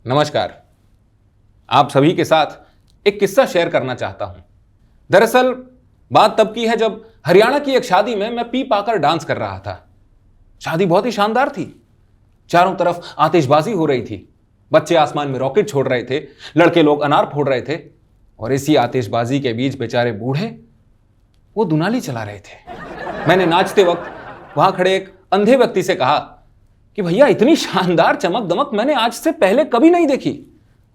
नमस्कार। आप सभी के साथ एक किस्सा शेयर करना चाहता हूं। दरअसल बात तब की है जब हरियाणा की एक शादी में मैं पी पाकर डांस कर रहा था। शादी बहुत ही शानदार थी। चारों तरफ आतिशबाजी हो रही थी, बच्चे आसमान में रॉकेट छोड़ रहे थे, लड़के लोग अनार फोड़ रहे थे और इसी आतिशबाजी के बीच बेचारे बूढ़े वो दुनाली चला रहे थे। मैंने नाचते वक्त वहां खड़े एक अंधे व्यक्ति से कहा कि भैया इतनी शानदार चमक दमक मैंने आज से पहले कभी नहीं देखी।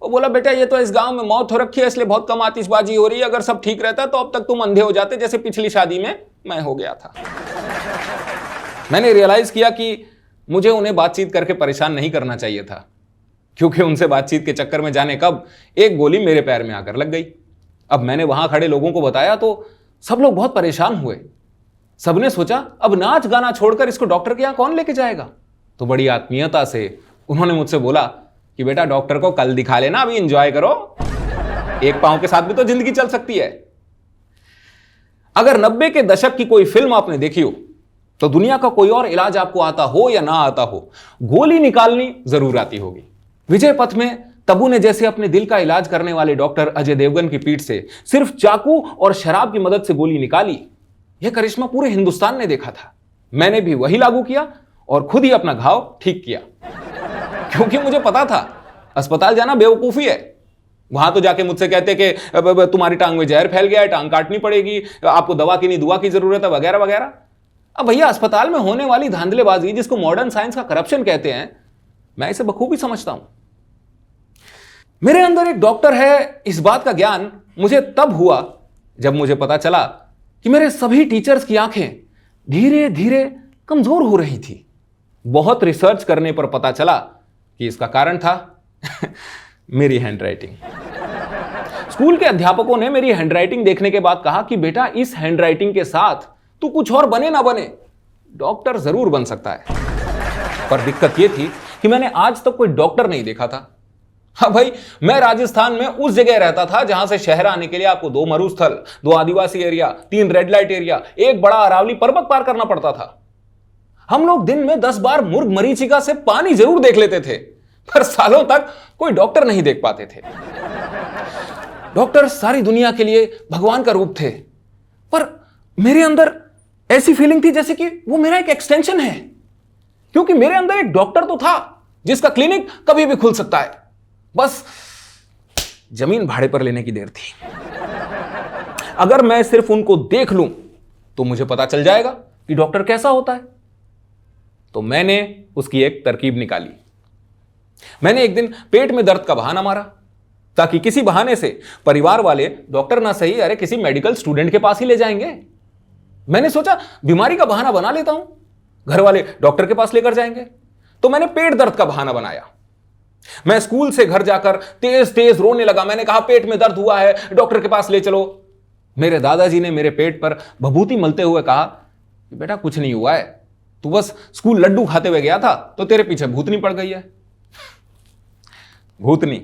वो बोला, बेटा ये तो इस गांव में मौत हो रखी है इसलिए बहुत कम आतिशबाजी हो रही है, अगर सब ठीक रहता तो अब तक तुम अंधे हो जाते जैसे पिछली शादी में मैं हो गया था। मैंने रियलाइज किया कि मुझे उन्हें बातचीत करके परेशान नहीं करना चाहिए था, क्योंकि उनसे बातचीत के चक्कर में जाने कब एक गोली मेरे पैर में आकर लग गई। अब मैंने वहां खड़े लोगों को बताया तो सब लोग बहुत परेशान हुए। सबने सोचा अब नाच गाना छोड़कर इसको डॉक्टर के यहां कौन लेके जाएगा। तो बड़ी आत्मीयता से उन्होंने मुझसे बोला कि बेटा डॉक्टर को कल दिखा लेना, अभी एंजॉय करो, एक पांव के साथ भी तो जिंदगी चल सकती है। अगर 90 के दशक की कोई फिल्म आपने देखी हो तो दुनिया का कोई और इलाज आपको आता हो या ना आता हो, गोली निकालनी जरूर आती होगी। विजय पथ में तब्बू ने जैसे अपने दिल का इलाज करने वाले डॉक्टर अजय देवगन की पीठ से सिर्फ चाकू और शराब की मदद से गोली निकाली, यह करिश्मा पूरे हिंदुस्तान ने देखा था। मैंने भी वही लागू किया और खुद ही अपना घाव ठीक किया, क्योंकि मुझे पता था अस्पताल जाना बेवकूफी है। वहां तो जाके मुझसे कहते कि तुम्हारी टांग में जहर फैल गया है, टांग काटनी पड़ेगी, आपको दवा की नहीं दुआ की जरूरत है, वगैरह वगैरह। अब भैया अस्पताल में होने वाली धांधलेबाजी, जिसको मॉडर्न साइंस का करप्शन कहते हैं, मैं इसे बखूबी समझता हूं। मेरे अंदर एक डॉक्टर है, इस बात का ज्ञान मुझे तब हुआ जब मुझे पता चला कि मेरे सभी टीचर्स की आंखें धीरे धीरे कमजोर हो रही थी। बहुत रिसर्च करने पर पता चला कि इसका कारण था मेरी हैंडराइटिंग। स्कूल के अध्यापकों ने मेरी हैंडराइटिंग देखने के बाद कहा कि बेटा इस हैंडराइटिंग के साथ तू कुछ और बने ना बने, डॉक्टर जरूर बन सकता है। पर दिक्कत यह थी कि मैंने आज तक कोई डॉक्टर नहीं देखा था। हाँ भाई, मैं राजस्थान में उस जगह रहता था जहां से शहर आने के लिए आपको 2 मरुस्थल, 2 आदिवासी एरिया, 3 रेड लाइट एरिया, एक बड़ा अरावली पर्वत पार करना पड़ता था। हम लोग दिन में 10 बार मुर्ग मरीचिका से पानी जरूर देख लेते थे, पर सालों तक कोई डॉक्टर नहीं देख पाते थे। डॉक्टर सारी दुनिया के लिए भगवान का रूप थे, पर मेरे अंदर ऐसी फीलिंग थी जैसे कि वो मेरा एक एक्सटेंशन है, क्योंकि मेरे अंदर एक डॉक्टर तो था जिसका क्लिनिक कभी भी खुल सकता है, बस जमीन भाड़े पर लेने की देर थी। अगर मैं सिर्फ उनको देख लूं तो मुझे पता चल जाएगा कि डॉक्टर कैसा होता है। तो मैंने उसकी एक तरकीब निकाली। मैंने एक दिन पेट में दर्द का बहाना मारा, ताकि किसी बहाने से परिवार वाले डॉक्टर ना सही, अरे किसी मेडिकल स्टूडेंट के पास ही ले जाएंगे। मैंने सोचा बीमारी का बहाना बना लेता हूं, घर वाले डॉक्टर के पास लेकर जाएंगे। तो मैंने पेट दर्द का बहाना बनाया। मैं स्कूल से घर जाकर तेज तेज रोने लगा। मैंने कहा पेट में दर्द हुआ है, डॉक्टर के पास ले चलो। मेरे दादाजी ने मेरे पेट पर भभूति मलते हुए कहा कि बेटा कुछ नहीं हुआ है, तू बस स्कूल लड्डू खाते हुए गया था तो तेरे पीछे भूतनी पड़ गई है। भूतनी,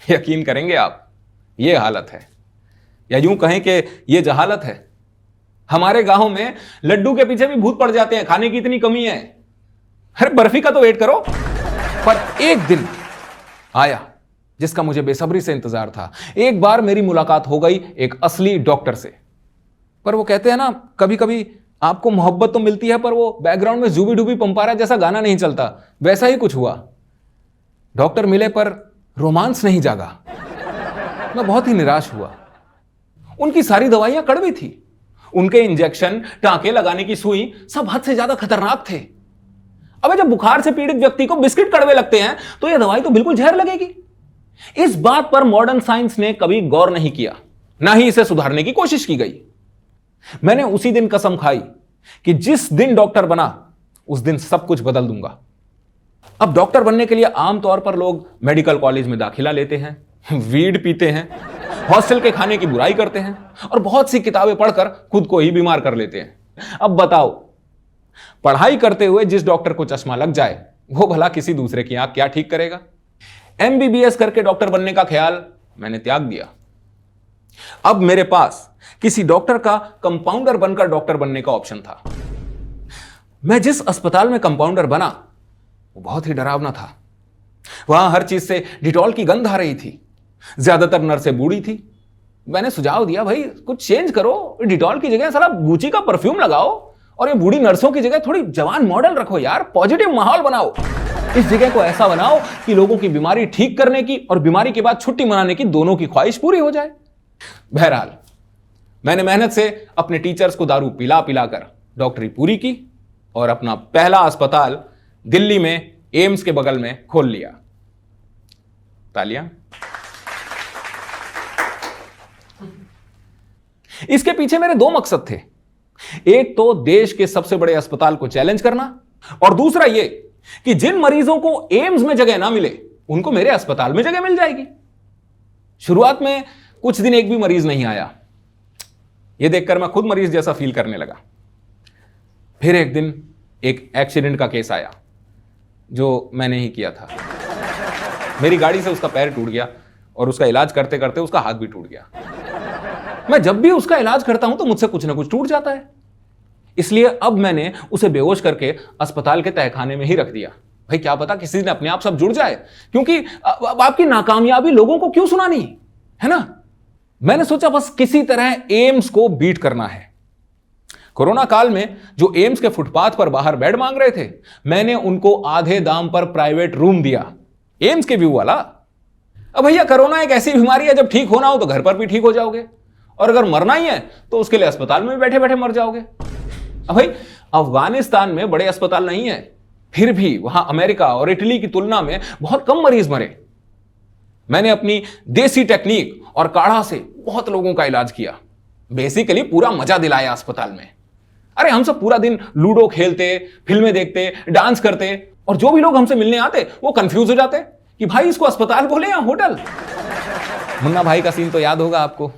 यकीन करेंगे आप, यह हालत है, या यूं कहें कि यह जहालत है। हमारे गांव में लड्डू के पीछे भी भूत पड़ जाते हैं, खाने की इतनी कमी है। अरे बर्फी का तो वेट करो। पर एक दिन आया जिसका मुझे बेसब्री से इंतजार था। एक बार मेरी मुलाकात हो गई एक असली डॉक्टर से। पर वो कहते हैं ना, कभी कभी आपको मोहब्बत तो मिलती है पर वो बैकग्राउंड में जूबी डूबी पंपारा जैसा गाना नहीं चलता, वैसा ही कुछ हुआ। डॉक्टर मिले पर रोमांस नहीं जागा। मैं बहुत ही निराश हुआ। उनकी सारी दवाइयां कड़वी थी, उनके इंजेक्शन, टांके लगाने की सुई सब हद से ज्यादा खतरनाक थे। अब जब बुखार से पीड़ित व्यक्ति को बिस्किट कड़वे लगते हैं तो यह दवाई तो बिल्कुल जहर लगेगी। इस बात पर मॉडर्न साइंस ने कभी गौर नहीं किया, ना ही इसे सुधारने की कोशिश की गई। मैंने उसी दिन कसम खाई कि जिस दिन डॉक्टर बना उस दिन सब कुछ बदल दूंगा। अब डॉक्टर बनने के लिए आमतौर पर लोग मेडिकल कॉलेज में दाखिला लेते हैं, वीड पीते हैं, हॉस्टल के खाने की बुराई करते हैं और बहुत सी किताबें पढ़कर खुद को ही बीमार कर लेते हैं। अब बताओ, पढ़ाई करते हुए जिस डॉक्टर को चश्मा लग जाए वो भला किसी दूसरे की आंख क्या ठीक करेगा। MBBS करके डॉक्टर बनने का ख्याल मैंने त्याग दिया। अब मेरे पास किसी डॉक्टर का कंपाउंडर बनकर डॉक्टर बनने का ऑप्शन था। मैं जिस अस्पताल में कंपाउंडर बना वो बहुत ही डरावना था। वहां हर चीज से डिटॉल की गंध आ रही थी। ज्यादातर नर्सें बूढ़ी थी। मैंने सुझाव दिया, भाई कुछ चेंज करो, डिटॉल की जगह साला गुची का परफ्यूम लगाओ और ये बूढ़ी नर्सों की जगह थोड़ी जवान मॉडल रखो यार, पॉजिटिव माहौल बनाओ। इस जगह को ऐसा बनाओ कि लोगों की बीमारी ठीक करने की और बीमारी के बाद छुट्टी मनाने की दोनों की ख्वाहिश पूरी हो जाए। बहरहाल मैंने मेहनत से अपने टीचर्स को दारू पिला पिलाकर डॉक्टरी पूरी की और अपना पहला अस्पताल दिल्ली में एम्स के बगल में खोल लिया। तालियां। इसके पीछे मेरे दो मकसद थे। एक तो देश के सबसे बड़े अस्पताल को चैलेंज करना और दूसरा यह कि जिन मरीजों को एम्स में जगह ना मिले उनको मेरे अस्पताल में जगह मिल जाएगी। शुरुआत में कुछ दिन एक भी मरीज नहीं आया। यह देखकर मैं खुद मरीज जैसा फील करने लगा। फिर एक दिन एक एक्सीडेंट का केस आया जो मैंने ही किया था। मेरी गाड़ी से उसका पैर टूट गया और उसका इलाज करते करते उसका हाथ भी टूट गया। मैं जब भी उसका इलाज करता हूं तो मुझसे कुछ ना कुछ टूट जाता है। इसलिए अब मैंने उसे बेहोश करके अस्पताल के तहखाने में ही रख दिया। भाई क्या पता किसी दिन अपने आप सब जुड़ जाए, क्योंकि अब आपकी नाकामयाबी लोगों को क्यों सुनानी है ना। मैंने सोचा बस किसी तरह एम्स को बीट करना है। कोरोना काल में जो एम्स के फुटपाथ पर बाहर बेड मांग रहे थे, मैंने उनको आधे दाम पर प्राइवेट रूम दिया, एम्स के व्यू वाला। अब भैया कोरोना एक ऐसी बीमारी है, जब ठीक होना हो तो घर पर भी ठीक हो जाओगे और अगर मरना ही है तो उसके लिए अस्पताल में बैठे बैठे मर जाओगे। अब भाई अफगानिस्तान में बड़े अस्पताल नहीं है, फिर भी वहां अमेरिका और इटली की तुलना में बहुत कम मरीज मरे। मैंने अपनी देसी टेक्निक और काढ़ा से बहुत लोगों का इलाज किया। बेसिकली पूरा मजा दिलाया अस्पताल में। अरे हम सब पूरा दिन लूडो खेलते, फिल्में देखते, डांस करते और जो भी लोग हमसे मिलने आते वो कंफ्यूज हो जाते कि भाई इसको अस्पताल बोले या होटल। मुन्ना भाई का सीन तो याद होगा आपको,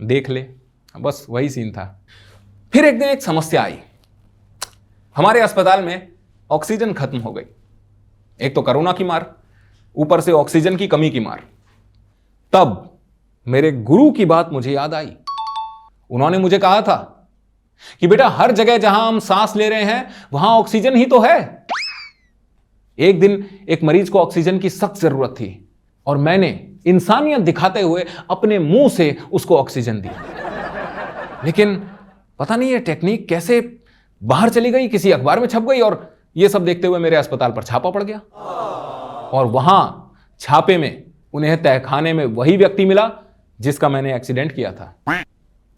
देख ले, बस वही सीन था। फिर एक दिन एक समस्या आई। हमारे अस्पताल में ऑक्सीजन खत्म हो गई। एक तो कोरोना की मार, ऊपर से ऑक्सीजन की कमी की मार। तब मेरे गुरु की बात मुझे याद आई। उन्होंने मुझे कहा था कि बेटा हर जगह जहां हम सांस ले रहे हैं वहां ऑक्सीजन ही तो है। एक दिन एक मरीज को ऑक्सीजन की सख्त जरूरत थी और मैंने इंसानियत दिखाते हुए अपने मुंह से उसको ऑक्सीजन दी। लेकिन पता नहीं ये टेक्निक कैसे बाहर चली गई, किसी अखबार में छप गई और ये सब देखते हुए मेरे अस्पताल पर छापा पड़ गया। और वहां छापे में उन्हें तहखाने में वही व्यक्ति मिला जिसका मैंने एक्सीडेंट किया था।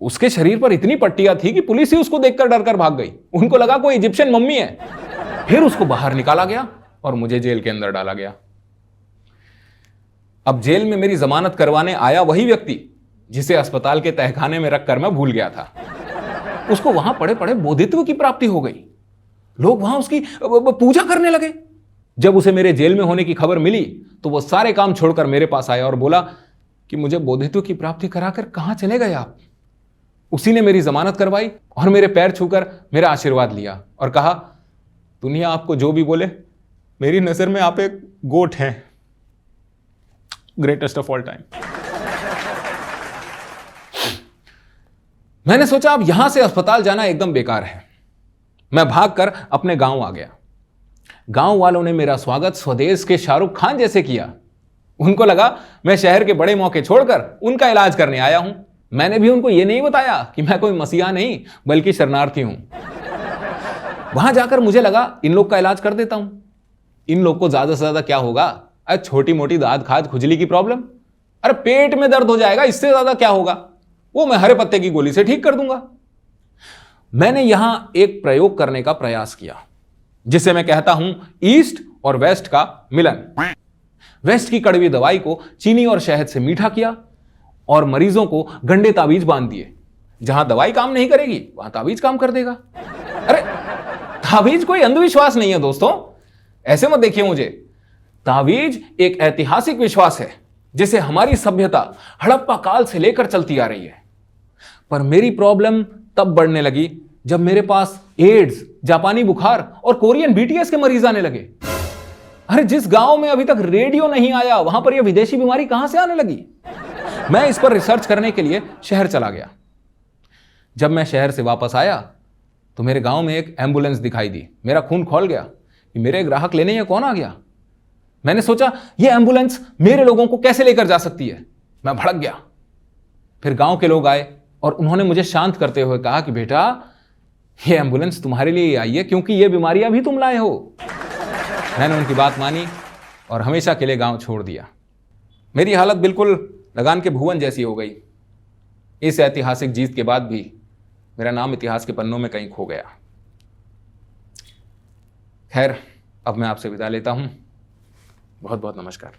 उसके शरीर पर इतनी पट्टियां थी कि पुलिस ही उसको देखकर डरकर भाग गई। उनको लगा कोई इजिप्शियन मम्मी है। फिर उसको बाहर निकाला गया और मुझे जेल के अंदर डाला गया। अब जेल में मेरी जमानत करवाने आया वही व्यक्ति जिसे अस्पताल के तहखाने में रखकर मैं भूल गया था। उसको वहां पड़े पड़े बोधित्व की प्राप्ति हो गई। लोग वहां उसकी पूजा करने लगे। जब उसे मेरे जेल में होने की खबर मिली तो वो सारे काम छोड़कर मेरे पास आया और बोला कि मुझे बोधित्व की प्राप्ति कराकर कहां चले गए आप। उसी ने मेरी जमानत करवाई और मेरे पैर छूकर मेरा आशीर्वाद लिया और कहा, दुनिया आपको जो भी बोले, मेरी नजर में आप एक गोट हैं, ग्रेटेस्ट ऑफ ऑल टाइम। मैंने सोचा अब यहां से अस्पताल जाना एकदम बेकार है। मैं भागकर अपने गांव आ गया। गांव वालों ने मेरा स्वागत स्वदेश के शाहरुख खान जैसे किया। उनको लगा मैं शहर के बड़े मौके छोड़कर उनका इलाज करने आया हूं। मैंने भी उनको यह नहीं बताया कि मैं कोई मसीहा नहीं बल्कि शरणार्थी हूं। वहां जाकर मुझे लगा इन लोग का इलाज कर देता हूं। इन लोग को ज्यादा से ज्यादा क्या होगा, अरे छोटी मोटी दाद खाज खुजली की प्रॉब्लम, अरे पेट में दर्द हो जाएगा, इससे ज्यादा क्या होगा, वो मैं हरे पत्ते की गोली से ठीक कर दूंगा। मैंने यहां एक प्रयोग करने का प्रयास किया जिसे मैं कहता हूं ईस्ट और वेस्ट का मिलन। वेस्ट की कड़वी दवाई को चीनी और शहद से मीठा किया और मरीजों को गंडे ताबीज बांध दिए। जहां दवाई काम नहीं करेगी वहां ताबीज काम कर देगा। अरे ताबीज कोई अंधविश्वास नहीं है दोस्तों, ऐसे मत देखिए मुझे। ताबीज एक ऐतिहासिक विश्वास है जिसे हमारी सभ्यता हड़प्पा काल से लेकर चलती आ रही है। पर मेरी प्रॉब्लम तब बढ़ने लगी जब मेरे पास एड्स, जापानी बुखार और कोरियन बीटीएस के मरीज आने लगे। अरे जिस गांव में अभी तक रेडियो नहीं आया वहां पर यह विदेशी बीमारी कहां से आने लगी। मैं इस पर रिसर्च करने के लिए शहर चला गया। जब मैं शहर से वापस आया तो मेरे गांव में एक एम्बुलेंस दिखाई दी। मेरा खून खौल गया कि मेरे ग्राहक लेने ये कौन आ गया। मैंने सोचा यह एम्बुलेंस मेरे लोगों को कैसे लेकर जा सकती है। मैं भड़क गया। फिर गांव के लोग आए और उन्होंने मुझे शांत करते हुए कहा कि बेटा, यह एम्बुलेंस तुम्हारे लिए आई है क्योंकि यह बीमारियां भी तुम लाए हो। मैंने उनकी बात मानी और हमेशा के लिए गांव छोड़ दिया। मेरी हालत बिल्कुल लगान के भुवन जैसी हो गई। इस ऐतिहासिक जीत के बाद भी मेरा नाम इतिहास के पन्नों में कहीं खो गया। खैर, अब मैं आपसे विदा लेता हूं। बहुत बहुत नमस्कार।